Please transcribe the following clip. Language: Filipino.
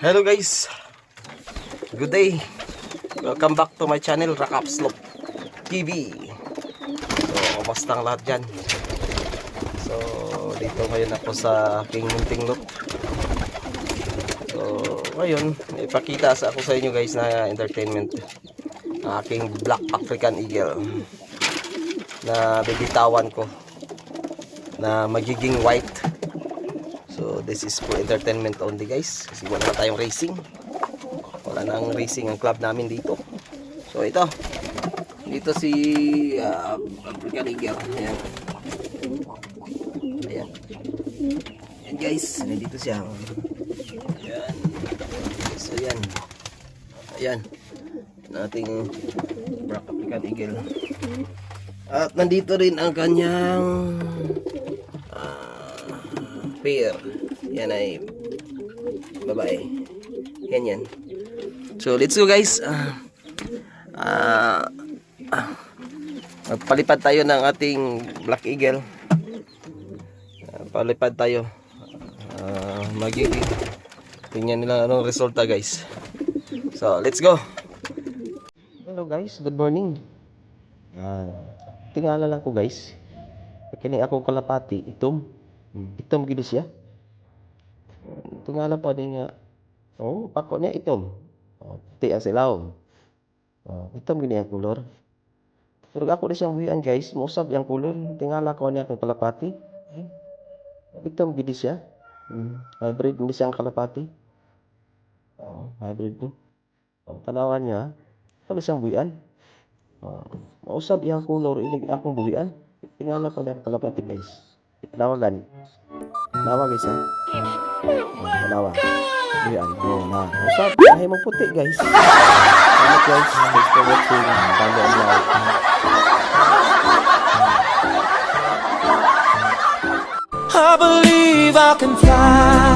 Hello guys, good day. Welcome back to my channel, Rakapslop TV. So, kamusta ang lahat dyan? So, dito ngayon ako sa aking munting lot. So, ngayon, ipakita sa ako sa inyo guys na entertainment ng aking Black African Eagle na bibitawan ko na magiging white. So this is for entertainment only guys, kasi wala na tayong racing, wala nang racing ang club namin dito. So dito si African Eagle. Ayan. Ayan. Ayan guys, nandito siya. Ayan. So ayan. Ayan nating Black African Eagle. At nandito rin ang kanyang pair. Yan ay babae. Yan. So let's go guys. Magpalipad tayo ng ating Black Eagle. Palipad tayo. Magiging tingnan nila anong resulta guys. So let's go. Hello guys, good morning. Tingala lang ko guys. Kini ako kalapati itom. Itom gini siya. Tingala pa din nga. Oh, pako niya itom. Oh, puti ang silaw. Oh, itom gini ang kulor. Pero ako na siyang buhian guys, musab yang kulor. Tingala ko niya akong kalapati. Itom gini siya. Hybrid hindi siyang kalapati. Oh, hybrid ni. Tanawan niya. Ako na siyang buhian. Mausap yang kulor ilig akong buhian. Tingala ko niya akong kalapati guys. Nawagan. Nawa guys ha. Nawa. Ayan. Oh, na. Usap. Ay mo puti guys. Salamat guys. Thanks for watching. Follow and like. I believe I can fly.